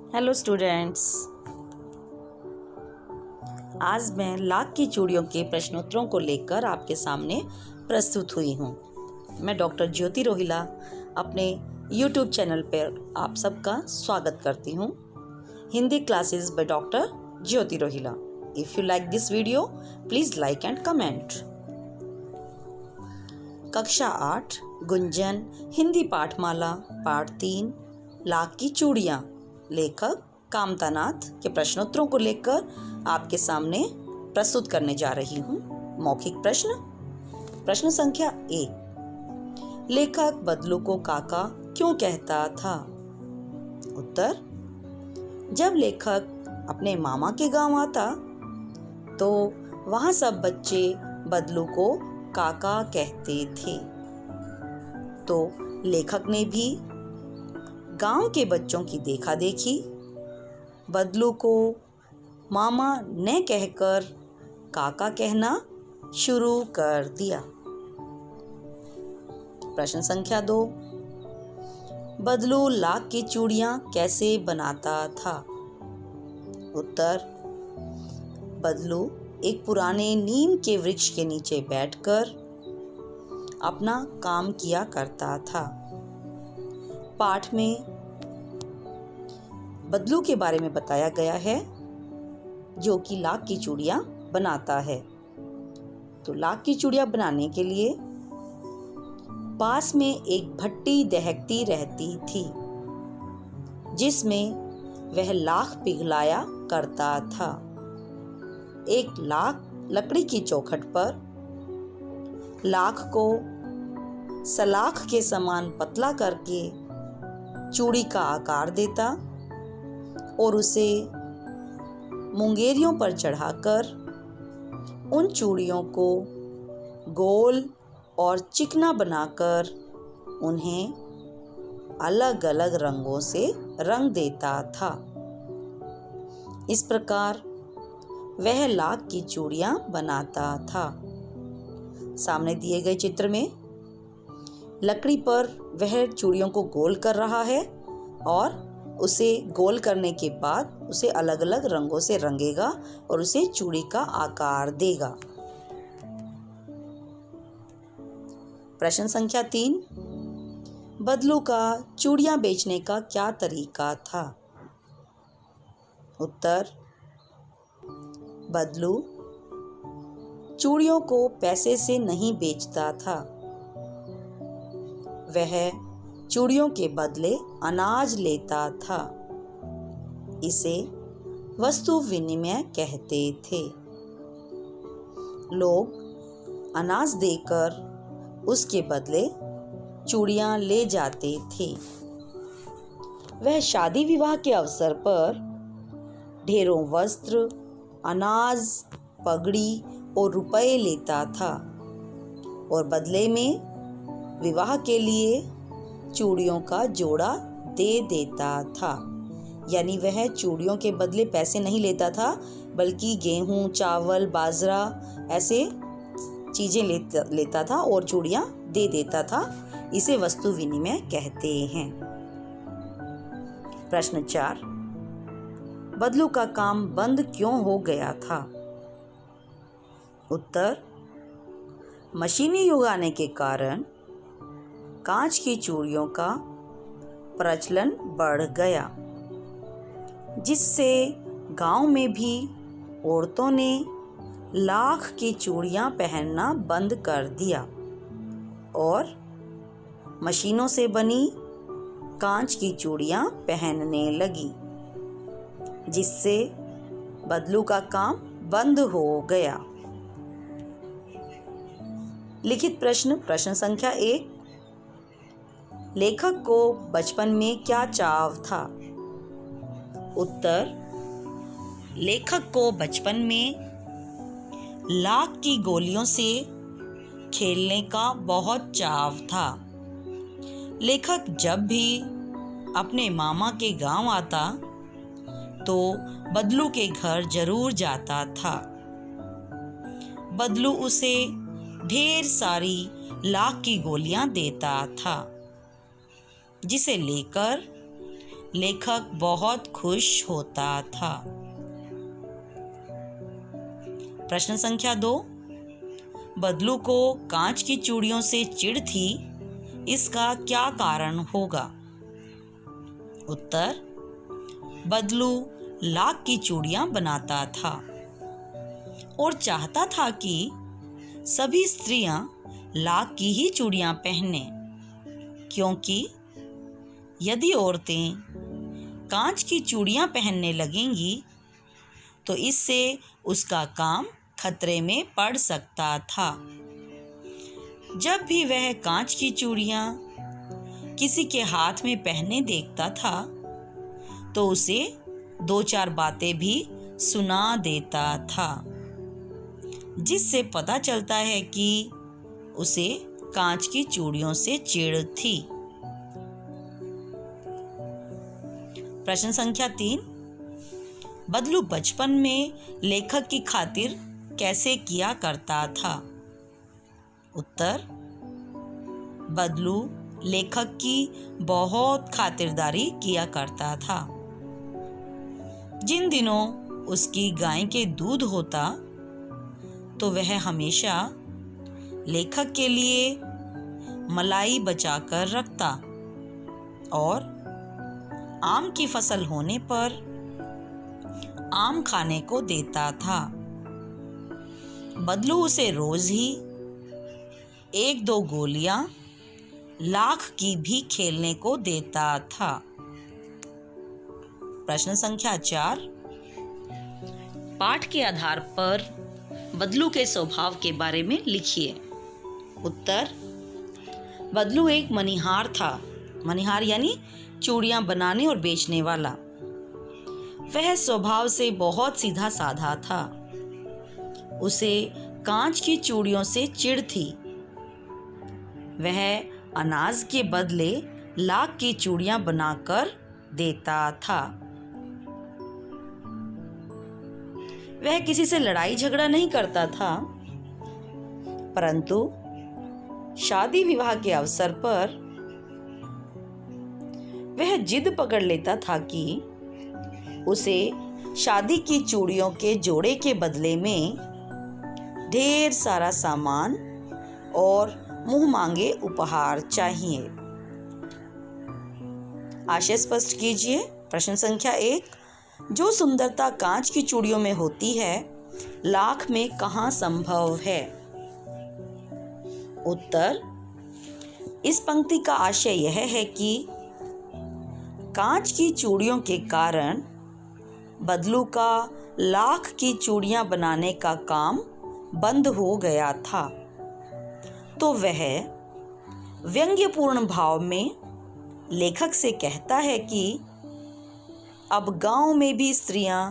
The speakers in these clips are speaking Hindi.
हेलो स्टूडेंट्स, आज मैं लाख की चूड़ियों के प्रश्नोत्तरों को लेकर आपके सामने प्रस्तुत हुई हूँ। मैं डॉक्टर ज्योति रोहिला अपने यूट्यूब चैनल पर आप सबका स्वागत करती हूँ। Hindi classes by doctor Jyoti Rohila. If you like this video please like and comment. कक्षा 8 गुंजन हिंदी पाठमाला पाठ 3 लाख की चूड़ियाँ, लेखक कामतानाथ के प्रश्नोत्तरों को लेकर आपके सामने प्रस्तुत करने जा रही हूँ। मौखिक प्रश्न संख्या 1। लेखक बदलू को काका क्यों कहता था? उत्तर, जब लेखक अपने मामा के गांव आता तो वहां सब बच्चे बदलू को काका कहते थे, तो लेखक ने भी गांव के बच्चों की देखा देखी बदलू को मामा ने कहकर काका कहना शुरू कर दिया। प्रश्न संख्या 2। बदलू लाख की चूड़ियां कैसे बनाता था? उत्तर, बदलू एक पुराने नीम के वृक्ष के नीचे बैठकर अपना काम किया करता था। पाठ में बदलू के बारे में बताया गया है जो कि लाख की चूड़ियां बनाता है। तो लाख की चूड़ियां बनाने के लिए पास में एक भट्टी दहकती रहती थी जिसमें वह लाख पिघलाया करता था। एक लकड़ी की चौखट पर लाख को सलाख के समान पतला करके चूड़ी का आकार देता और उसे मुंगेरियों पर चढ़ाकर उन चूड़ियों को गोल और चिकना बनाकर उन्हें अलग अलग रंगों से रंग देता था। इस प्रकार वह लाख की चूड़ियां बनाता था। सामने दिए गए चित्र में लकड़ी पर वह चूड़ियों को गोल कर रहा है और उसे गोल करने के बाद उसे अलग अलग रंगों से रंगेगा और उसे चूड़ी का आकार देगा। प्रश्न संख्या 3। बदलू का चूड़ियां बेचने का क्या तरीका था? उत्तर, बदलू चूड़ियों को पैसे से नहीं बेचता था। वह चूड़ियों के बदले अनाज लेता था। इसे वस्तु विनिमय कहते थे। लोग अनाज देकर उसके बदले चूड़ियां ले जाते थे। वह शादी विवाह के अवसर पर ढेरों वस्त्र, अनाज, पगड़ी और रुपए लेता था और बदले में विवाह के लिए चूड़ियों का जोड़ा दे देता था। यानी वह चूड़ियों के बदले पैसे नहीं लेता था, बल्कि गेहूं, चावल, बाजरा ऐसे चीजें लेता था और चूड़ियां दे देता था। इसे वस्तु विनिमय कहते हैं। प्रश्न 4। बदलू का काम बंद क्यों हो गया था? उत्तर, मशीनी युग आने के कारण कांच की चूड़ियों का प्रचलन बढ़ गया, जिससे गांव में भी औरतों ने लाख की चूड़ियां पहनना बंद कर दिया और मशीनों से बनी कांच की चूड़ियां पहनने लगी, जिससे बदलू का काम बंद हो गया। लिखित प्रश्न संख्या 1। लेखक को बचपन में क्या चाव था? उत्तर, लेखक को बचपन में लाख की गोलियों से खेलने का बहुत चाव था। लेखक जब भी अपने मामा के गांव आता तो बदलू के घर जरूर जाता था। बदलू उसे ढेर सारी लाख की गोलियां देता था, जिसे लेकर लेखक बहुत खुश होता था। प्रश्न संख्या 2, बदलू को कांच की चूड़ियों से चिढ़ थी, इसका क्या कारण होगा? उत्तर, बदलू लाख की चूड़ियां बनाता था और चाहता था कि सभी स्त्रियां लाख की ही चूड़ियां पहने, क्योंकि यदि औरतें कांच की चूड़ियां पहनने लगेंगी तो इससे उसका काम खतरे में पड़ सकता था। जब भी वह कांच की चूड़ियां किसी के हाथ में पहने देखता था तो उसे 2-4 बातें भी सुना देता था, जिससे पता चलता है कि उसे कांच की चूड़ियों से चिढ़ थी। प्रश्न संख्या 3, बदलू बचपन में लेखक की खातिर कैसे किया करता था? उत्तर, बदलू लेखक की बहुत खातिरदारी किया करता था। जिन दिनों उसकी गाय के दूध होता तो वह हमेशा लेखक के लिए मलाई बचाकर रखता और आम की फसल होने पर आम खाने को देता था। बदलू उसे रोज ही 1-2 गोलियां लाख की भी खेलने को देता था। प्रश्न संख्या 4, पाठ के आधार पर बदलू के स्वभाव के बारे में लिखिए। उत्तर, बदलू एक मनिहार था। मनिहार यानी चूड़ियां बनाने और बेचने वाला। वह स्वभाव से बहुत सीधा साधा था। उसे कांच की चूड़ियों से चिढ़ थी। वह अनाज के बदले लाख की चूड़ियां बनाकर देता था। वह किसी से लड़ाई झगड़ा नहीं करता था, परंतु शादी विवाह के अवसर पर वह जिद पकड़ लेता था कि उसे शादी की चूड़ियों के जोड़े के बदले में ढेर सारा सामान और मुंह मांगे उपहार चाहिए। आशय स्पष्ट कीजिए। प्रश्न संख्या 1, जो सुंदरता कांच की चूड़ियों में होती है, लाख में कहाँ संभव है? उत्तर, इस पंक्ति का आशय यह है कि कांच की चूड़ियों के कारण बदलू का लाख की चूड़ियां बनाने का काम बंद हो गया था, तो वह व्यंग्यपूर्ण भाव में लेखक से कहता है कि अब गांव में भी स्त्रियां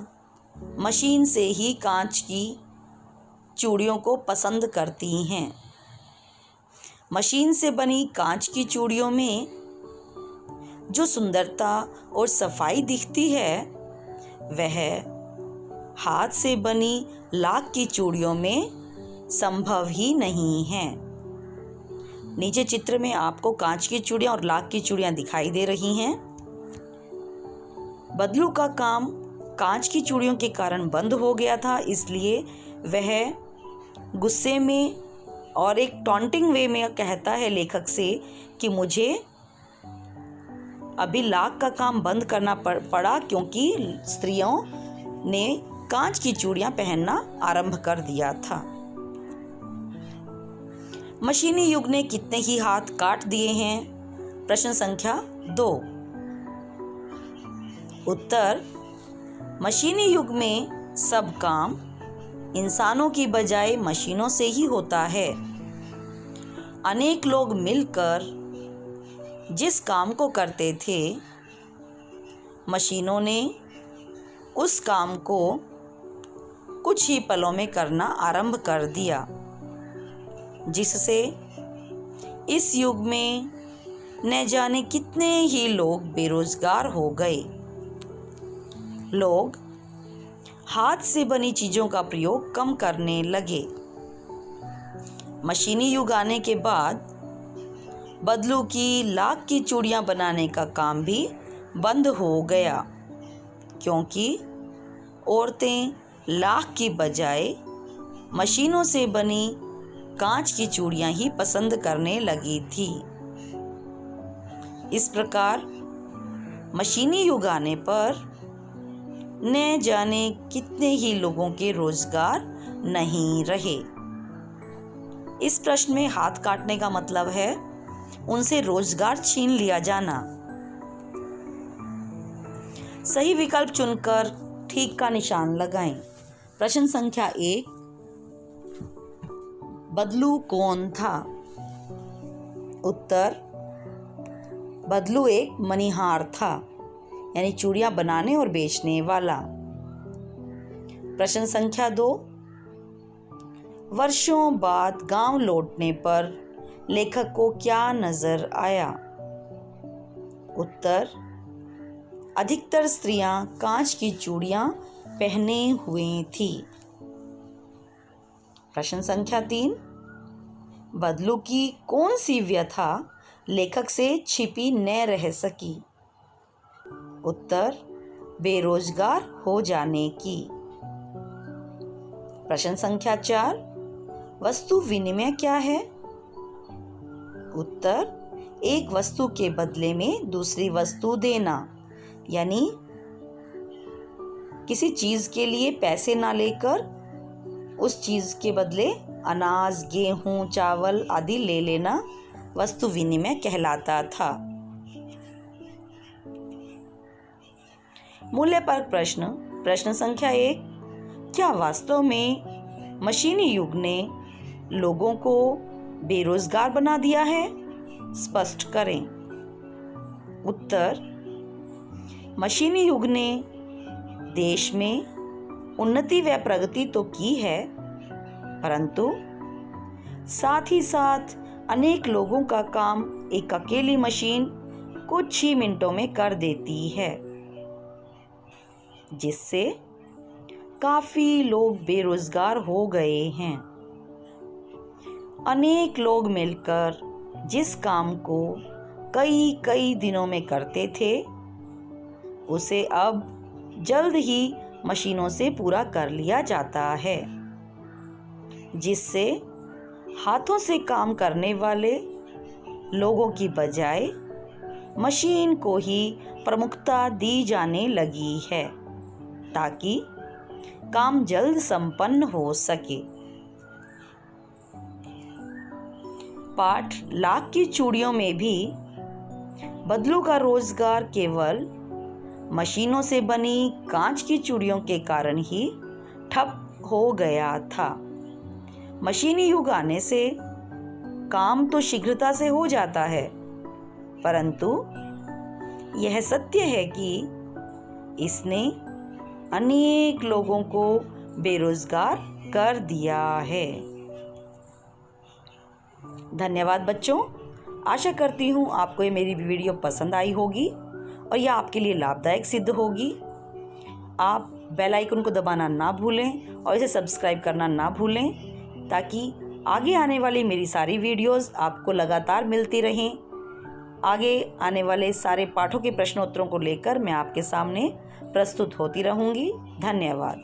मशीन से ही कांच की चूड़ियों को पसंद करती हैं। मशीन से बनी कांच की चूड़ियों में जो सुंदरता और सफाई दिखती है, वह हाथ से बनी लाख की चूड़ियों में संभव ही नहीं है। नीचे चित्र में आपको कांच की चूड़ियां और लाख की चूड़ियां दिखाई दे रही हैं। बदलू का काम कांच की चूड़ियों के कारण बंद हो गया था, इसलिए वह गुस्से में और एक टॉन्टिंग वे में कहता है लेखक से कि मुझे अभी लाख का काम बंद करना पड़ा, क्योंकि स्त्रियों ने कांच की चूड़ियां पहनना आरंभ कर दिया था। मशीनी युग ने कितने ही हाथ काट दिए हैं? प्रश्न संख्या 2। उत्तर, मशीनी युग में सब काम इंसानों की बजाय मशीनों से ही होता है। अनेक लोग मिलकर जिस काम को करते थे, मशीनों ने उस काम को कुछ ही पलों में करना आरंभ कर दिया, जिससे इस युग में न जाने कितने ही लोग बेरोजगार हो गए। लोग हाथ से बनी चीज़ों का प्रयोग कम करने लगे। मशीनी युग आने के बाद बदलू की लाख की चूड़ियां बनाने का काम भी बंद हो गया, क्योंकि औरतें लाख की बजाय मशीनों से बनी कांच की चूड़ियां ही पसंद करने लगी थी। इस प्रकार मशीनी युग आने पर न जाने कितने ही लोगों के रोजगार नहीं रहे। इस प्रश्न में हाथ काटने का मतलब है उनसे रोजगार छीन लिया जाना। सही विकल्प चुनकर ठीक का निशान लगाएं। प्रश्न संख्या 1, बदलू कौन था? उत्तर, बदलू एक मणिहार था, यानी चूड़ियां बनाने और बेचने वाला। प्रश्न संख्या 2, वर्षों बाद गांव लौटने पर लेखक को क्या नजर आया? उत्तर, अधिकतर स्त्रियां कांच की चूड़ियां पहने हुए थी। प्रश्न संख्या 3, बदलू की कौन सी व्यथा लेखक से छिपी न रह सकी? उत्तर, बेरोजगार हो जाने की। प्रश्न संख्या 4, वस्तु विनिमय क्या है? उत्तर, एक वस्तु के बदले में दूसरी वस्तु देना, यानी किसी चीज के लिए पैसे ना लेकर उस चीज के बदले अनाज, गेहूं, चावल आदि ले लेना वस्तु विनिमय कहलाता था। मूल्यपरक प्रश्न। प्रश्न संख्या 1, क्या वास्तव में मशीनी युग ने लोगों को बेरोजगार बना दिया है? स्पष्ट करें। उत्तर, मशीनी युग ने देश में उन्नति व प्रगति तो की है, परंतु साथ ही साथ अनेक लोगों का काम एक अकेली मशीन कुछ ही मिनटों में कर देती है, जिससे काफी लोग बेरोजगार हो गए हैं। अनेक लोग मिलकर जिस काम को कई दिनों में करते थे, उसे अब जल्द ही मशीनों से पूरा कर लिया जाता है, जिससे हाथों से काम करने वाले लोगों की बजाय मशीन को ही प्रमुखता दी जाने लगी है, ताकि काम जल्द संपन्न हो सके। पाठ लाख की चूड़ियों में भी बदलू का रोजगार केवल मशीनों से बनी कांच की चूड़ियों के कारण ही ठप हो गया था। मशीनी युग आने से काम तो शीघ्रता से हो जाता है, परंतु यह सत्य है कि इसने अनेक लोगों को बेरोजगार कर दिया है। धन्यवाद बच्चों। आशा करती हूँ आपको ये मेरी वीडियो पसंद आई होगी और यह आपके लिए लाभदायक सिद्ध होगी। आप बेल आइकन को दबाना ना भूलें और इसे सब्सक्राइब करना ना भूलें, ताकि आगे आने वाली मेरी सारी वीडियोस आपको लगातार मिलती रहें। आगे आने वाले सारे पाठों के प्रश्नोत्तरों को लेकर मैं आपके सामने प्रस्तुत होती रहूँगी। धन्यवाद।